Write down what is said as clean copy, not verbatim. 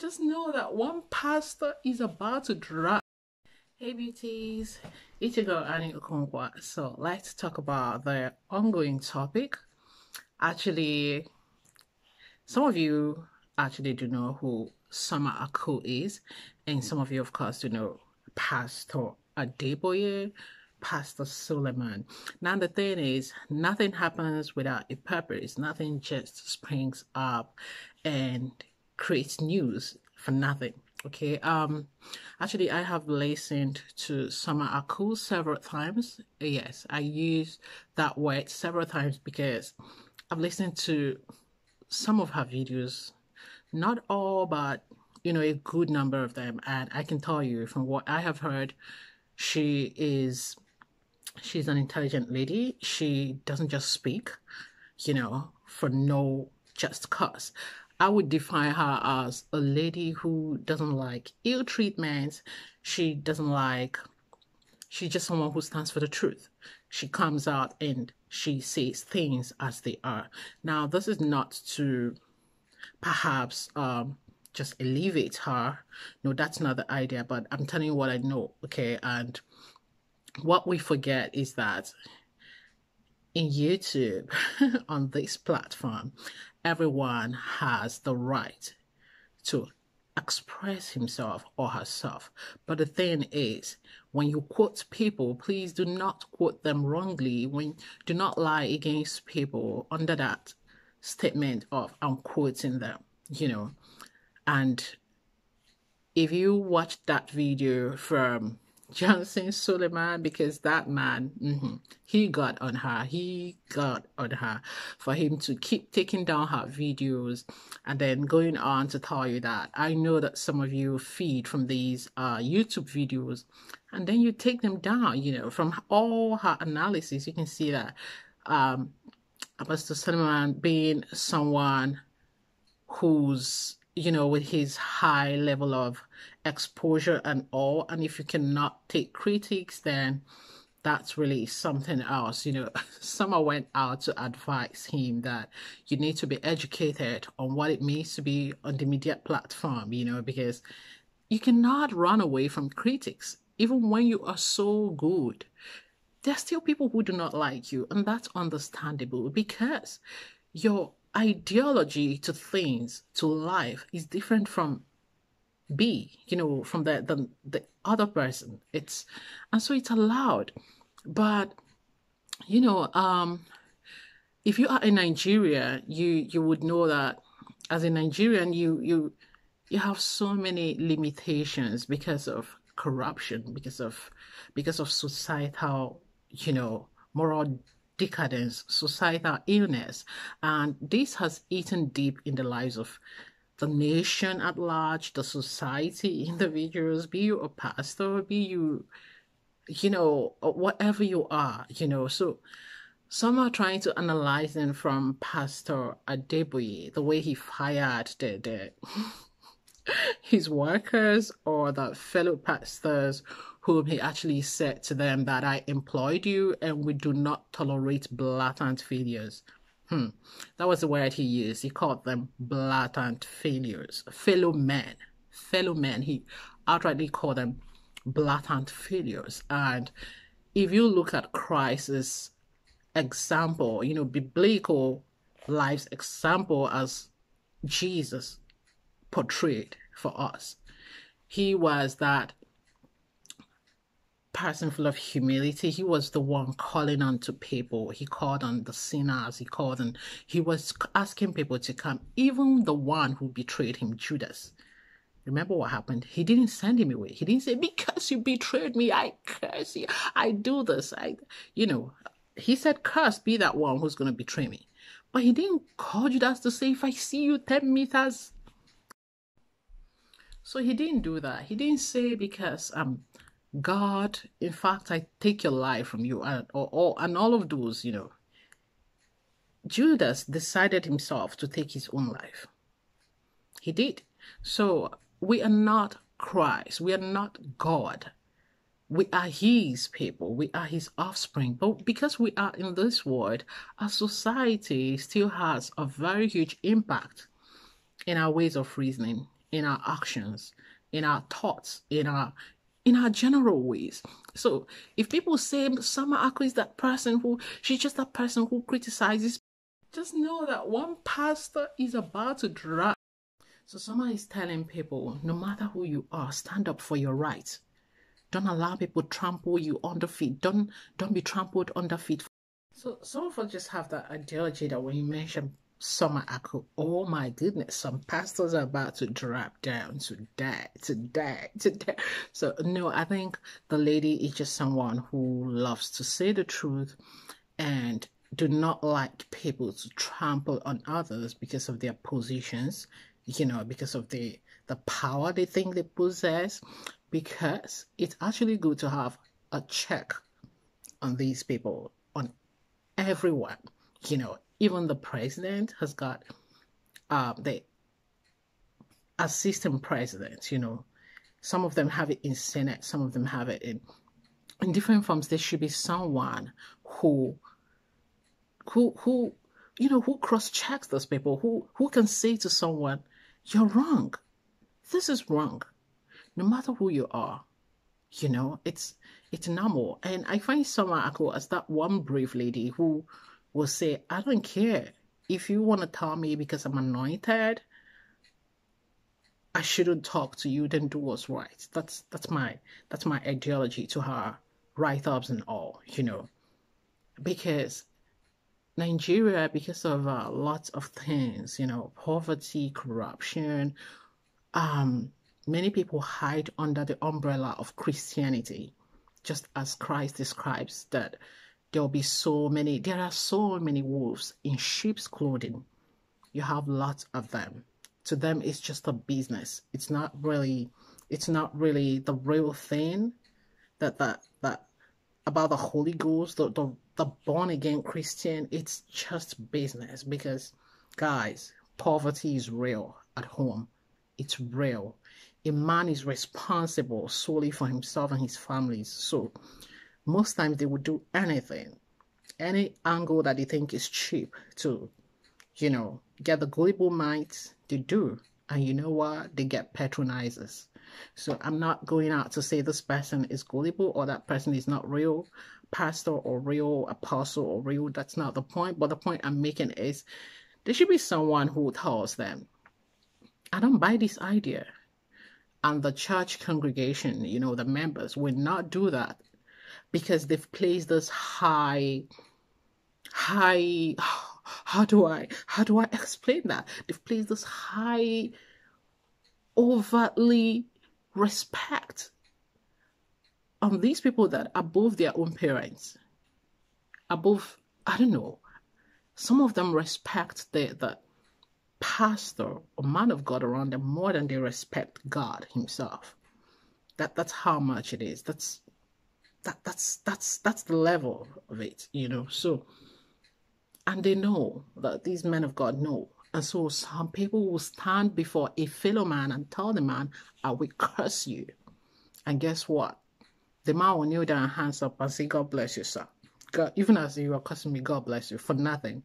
Just know that one pastor is about to drop. Hey beauties, Ichigo Ani Okonkwa. So let's talk about the ongoing topic. Actually, some of you actually do know who Summer Aku is, and some of you, of course, do know Pastor Adeboye, Pastor Suleman. Now the thing is, nothing happens without a purpose. Nothing just springs up and creates news for nothing. Okay. Actually, I have listened to Summer Aku several times. Yes, I use that word several times because I've listened to some of her videos, not all, but a good number of them. And I can tell you from what I have heard, she's an intelligent lady. She doesn't just speak, for no just cause. I would define her as a lady who doesn't like ill treatment. She's just someone who stands for the truth. She comes out and she says things as they are. Now, this is not to perhaps just elevate her. No, that's not the idea, but I'm telling you what I know, okay? And what we forget is that in YouTube, on this platform, everyone has the right to express himself or herself. But the thing is, when you quote people, please do not quote them wrongly. Do not lie against people under that statement of I'm quoting them, And if you watch that video from Johnson Suleman, because that man, he got on her. He got on her for him to keep taking down her videos and then going on to tell you that I know that some of you feed from these YouTube videos and then you take them down, from all her analysis, you can see that Mr. Suleman being someone who's with his high level of exposure and all, and if you cannot take critics, then that's really something else. Someone went out to advise him that you need to be educated on what it means to be on the media platform, because you cannot run away from critics. Even when you are so good, there's still people who do not like you, and that's understandable because your ideology to things, to life, is different from from the other person. And so it's allowed. But if you are in Nigeria, you would know that as a Nigerian, you have so many limitations because of corruption, because of societal, moral decadence, societal illness, and this has eaten deep in the lives of the nation at large, the society, individuals, be you a pastor, be you, whatever you are, So some are trying to analyze them from Pastor Adeboye, the way he fired his workers or the fellow pastors whom he actually said to them that I employed you and we do not tolerate blatant failures. That was the word he used. He called them blatant failures. Fellow men. He outrightly called them blatant failures. And if you look at Christ's example, biblical life's example as Jesus portrayed for us, he was that person full of humility. He was the one calling on to people. He called on the sinners. He was asking people to come. Even the one who betrayed him, Judas. Remember what happened? He didn't send him away. He didn't say, because you betrayed me, I curse you. I do this. He said, cursed be that one who's going to betray me. But he didn't call Judas to say, if I see you 10 meters. So he didn't do that. He didn't say, because God, in fact, I take your life from you, and all of those, Judas decided himself to take his own life. He did. So we are not Christ. We are not God. We are his people. We are his offspring. But because we are in this world, our society still has a very huge impact in our ways of reasoning, in our actions, in our thoughts, in our general ways. So if people say Summer Ako is that person who, she's just that person who criticizes, just know that one pastor is about to drag. So Summer is telling people, no matter who you are, stand up for your rights. Don't allow people trample you under feet. Don't be trampled under feet. So some of us just have that ideology that when you mention Summer Ako, oh my goodness, some pastors are about to drop down to die. So no, I think the lady is just someone who loves to say the truth and do not like people to trample on others because of their positions, because of the power they think they possess, because it's actually good to have a check on these people, on everyone. Even the president has got the assistant presidents. Some of them have it in Senate, some of them have it in different forms. There should be someone who cross-checks those people, who can say to someone, you're wrong, this is wrong, no matter who you are. It's normal. And I find Summer Ako as that one brave lady who will say, I don't care if you want to tell me because I'm anointed I shouldn't talk to you, then do what's right. That's my ideology to her write-ups and all, because Nigeria, because of lots of things, poverty, corruption, many people hide under the umbrella of Christianity, just as Christ describes that there are so many wolves in sheep's clothing. You have lots of them. To them, it's just a business. It's not really the real thing that about the Holy Ghost, the born again Christian. It's just business, because guys, poverty is real at home. It's real. A man is responsible solely for himself and his families. So most times they would do anything, any angle that they think is cheap to, get the gullible mites, they do. And you know what? They get patronizers. So I'm not going out to say this person is gullible or that person is not real pastor or real apostle or real. That's not the point. But the point I'm making is there should be someone who tells them, I don't buy this idea. And the church congregation, the members will not do that, because they've placed this high, how do I explain that? They've placed this high, overtly respect on these people that above their own parents, above, I don't know, some of them respect the pastor or man of God around them more than they respect God himself. That's how much it is. That's the level of it, So, and they know that these men of God know. And so some people will stand before a fellow man and tell the man, I will curse you. And guess what? The man will kneel down, hands up, and say, God bless you, sir. God, even as you are cursing me, God bless you, for nothing.